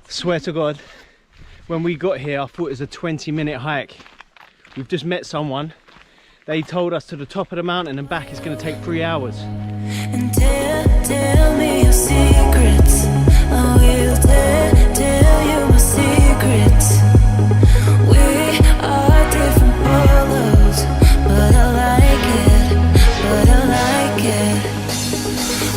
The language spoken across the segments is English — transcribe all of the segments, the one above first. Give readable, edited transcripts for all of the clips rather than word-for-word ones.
Swear to God, when we got here, I thought it was a 20-minute hike. We've just met someone. They told us to the top of the mountain and back is going to take 3 hours. And tell me your secrets. I will tell you my secrets. We are different colors, but I like it.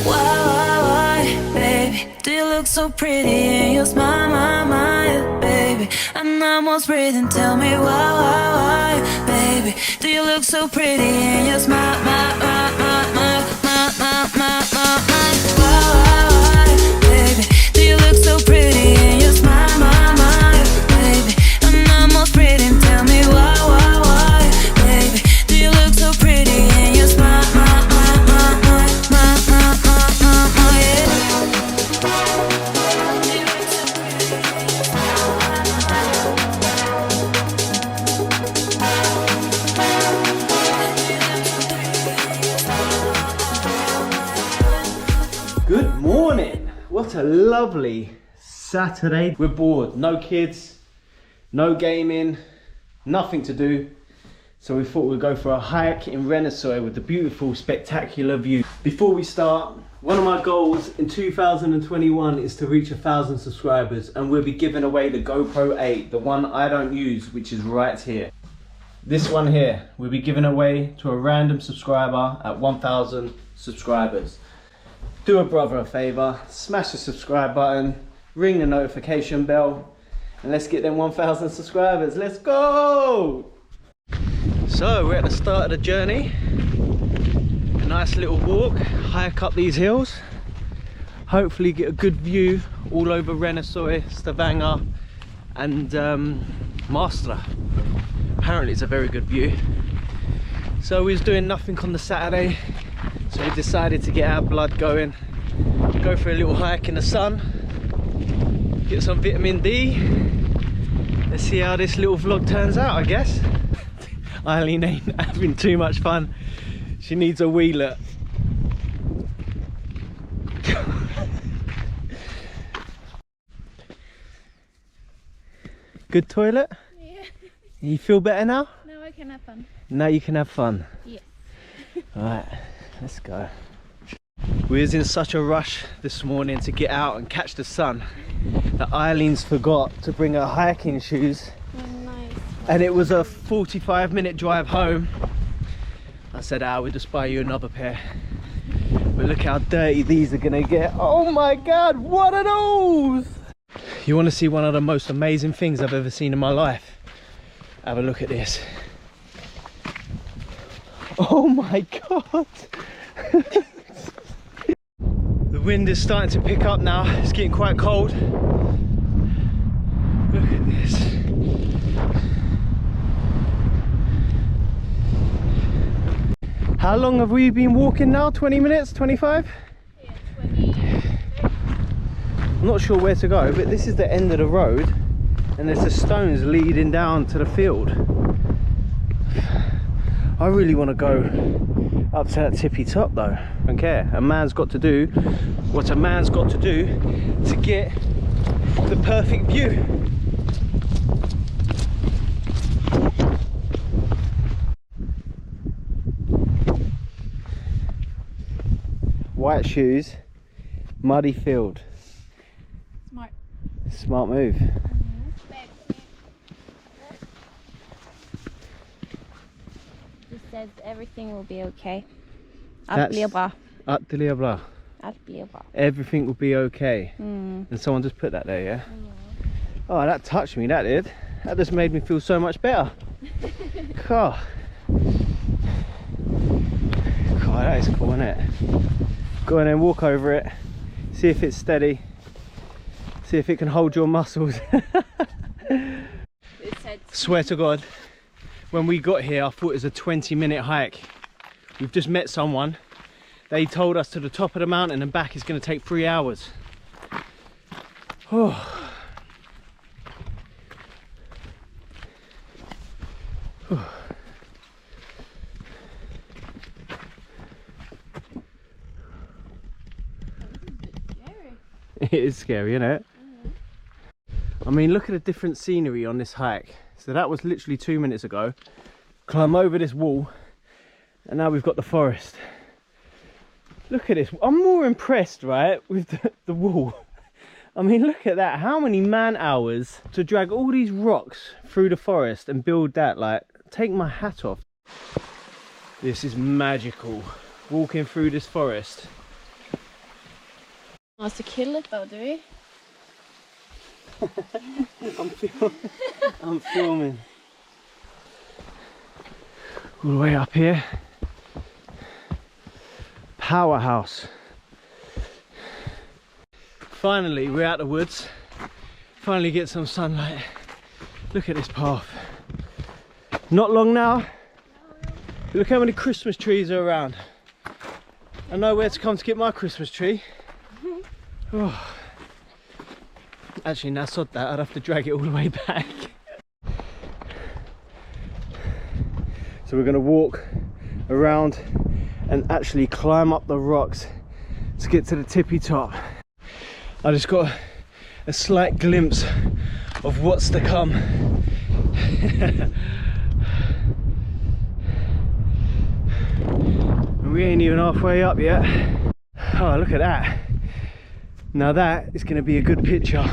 Why, baby? Do you look so pretty in your smile, my, baby? I'm almost breathing. Tell me why, baby? Do you look so pretty in your smile, my, why, baby? Do you look so pretty in your smile, my, baby? I'm almost breathing. Tell me why, baby? Do you look so pretty in your smile, yeah. Good morning. What a lovely Saturday. We're bored. No kids, no gaming, nothing to do. So we thought we'd go for a hike in Rennesøy with the beautiful, spectacular view. Before we start, one of my goals in 2021 is to reach 1,000 subscribers, and we'll be giving away the GoPro 8, the one I don't use, which is right here. This one here, we'll be giving away to a random subscriber at 1,000 subscribers. Do a brother a favour, smash the subscribe button, ring the notification bell, and let's get them 1,000 subscribers. Let's go! So we're at the start of the journey. A nice little walk, hike up these hills. Hopefully get a good view all over Rennesøy, Stavanger and Mastra. Apparently it's a very good view. So we was doing nothing on the Saturday. So we decided to get our blood going, go for a little hike in the sun, get some vitamin D. Let's see how this little vlog turns out, I guess. Eileen ain't having too much fun. She needs a wheeler. Good toilet? Yeah. You feel better now? Now I can have fun. Now you can have fun. Yeah. Alright, let's go. We was in such a rush this morning to get out and catch the sun that Eileen's forgot to bring her hiking shoes. Oh, nice. And it was a 45-minute drive home. I said, we'll just buy you another pair. But look how dirty these are gonna get. Oh my God, what are those? You wanna see one of the most amazing things I've ever seen in my life? Have a look at this. Oh my God. The wind is starting to pick up now. It's getting quite cold. Look at this. How long have we been walking now? 20 minutes? 25? Yeah, 20. I'm not sure where to go, but this is the end of the road and there's the stones leading down to the field. I really want to go up to that tippy top though. I don't care. A man's got to do what a man's got to do to get the perfect view. White shoes, muddy field. Smart. Smart move. Just says everything will be okay. That's- Allt blir bra. Allt blir bra. Allt blir bra. Everything will be okay. Mm. And someone just put that there, yeah? Oh, that touched me, that did. That just made me feel so much better. God. God, that is cool, isn't it? Go on and walk over it. See if it's steady. See if it can hold your muscles. It said Swear to God, when we got here, I thought it was a 20-minute hike. We've just met someone. They told us to the top of the mountain and back is going to take 3 hours. Oh. It is scary, isn't it? I mean, look at the different scenery on this hike. So that was literally 2 minutes ago. Climb over this wall, and now we've got the forest. Look at this. I'm more impressed, right, with the wall. I mean, look at that. How many man hours to drag all these rocks through the forest and build that? Like, take my hat off. This is magical. Walking through this forest. Wants to kill it though, do we? I'm filming. All the way up here. Powerhouse. Finally, we're out of the woods. Finally get some sunlight. Look at this path. Not long now. Look how many Christmas trees are around. I know where to come to get my Christmas tree. Oh. Actually, now sod that, I'd have to drag it all the way back. So we're going to walk around and actually climb up the rocks to get to the tippy top. I just got a slight glimpse of what's to come. We ain't even halfway up yet. Oh, look at that. Now that is going to be a good picture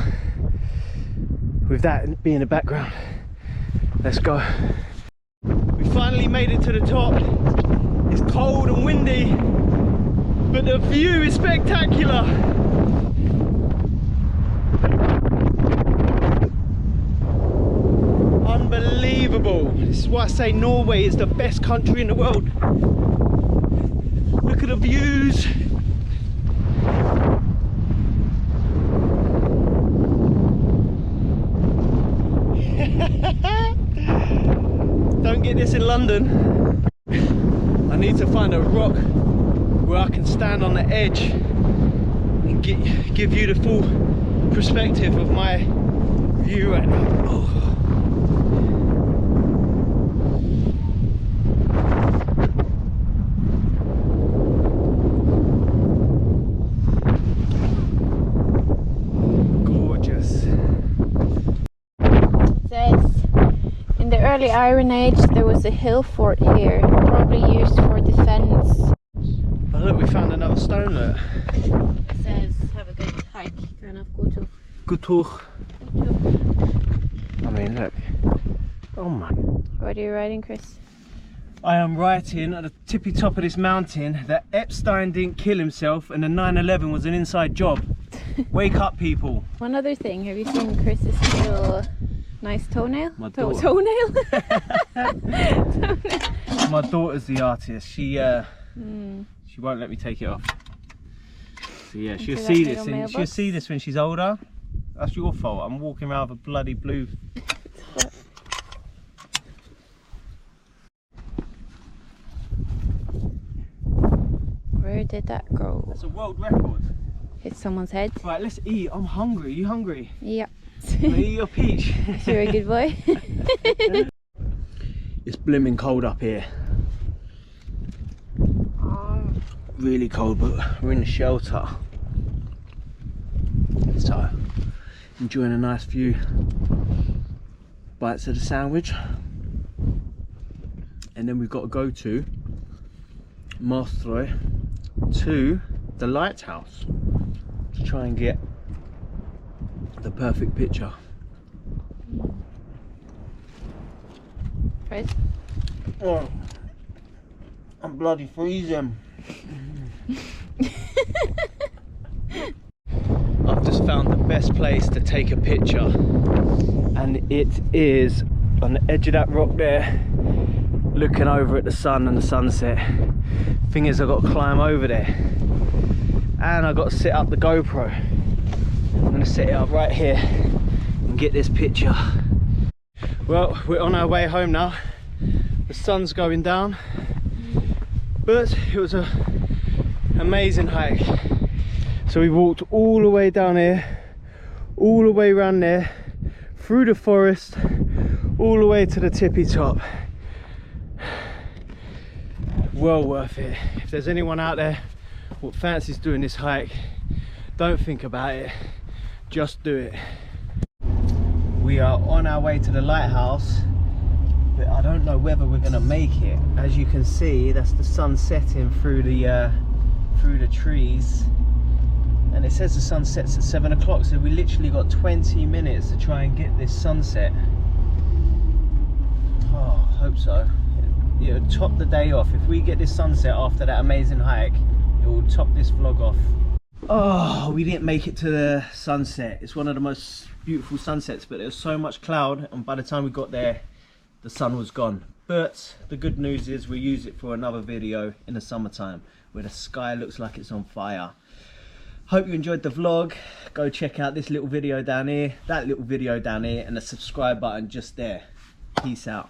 with that being the background. Let's go. We finally made it to the top. It's cold and windy, but the view is spectacular. Unbelievable. This is why I say Norway is the best country in the world. Look at the views. Don't get this in London. I need to find a rock where I can stand on the edge and give you the full perspective of my view right now. Oh. Early Iron Age, there was a hill fort here, probably used for defense. Oh look, we found another stone there. It says, have a good hike. Good talk. I mean, look. Oh my. What are you riding, Chris? I am writing at the tippy top of this mountain that Epstein didn't kill himself and the 9/11 was an inside job. Wake up, people. One other thing, have you seen Chris's little nice toenail? My daughter. Toenail? My daughter's the artist. She won't let me take it off. So yeah, she'll see this. She'll see this when she's older. That's your fault. I'm walking around with a bloody blue. Where did that go? That's a world record. Hit someone's head. Right, let's eat. I'm hungry. Are you hungry? Yeah. Can I eat your peach? You're a good boy. It's blimmin' cold up here. Really cold, but we're in the shelter. So, enjoying a nice few bites of the sandwich. And then we've got to go to Norway to the lighthouse to try and get the perfect picture. Right. Oh, I'm bloody freezing. I've just found the best place to take a picture, and it is on the edge of that rock there, looking over at the sun and the sunset. Thing is, I've got to climb over there, and I've got to set up the GoPro. I'm going to set it up right here and get this picture. Well, we're on our way home now. The sun's going down, but it was an amazing hike. So we walked all the way down here, all the way around there, through the forest, all the way to the tippy top. Well worth it. If there's anyone out there who fancies doing this hike, don't think about it, just do it. We are on our way to the lighthouse, but I don't know whether we're gonna make it. As you can see, that's the sun setting through the trees, and it says the sun sets at 7 o'clock, so we literally got 20 minutes to try and get this sunset. Oh, I hope so. It'll top the day off. If we get this sunset after that amazing hike, it will top this vlog off. Oh, we didn't make it to the sunset. It's one of the most beautiful sunsets, but there was so much cloud, and by the time we got there, the sun was gone. But the good news is we use it for another video in the summertime where the sky looks like it's on fire. Hope you enjoyed the vlog. Go check out this little video down here, that little video down here, and the subscribe button just there. Peace out.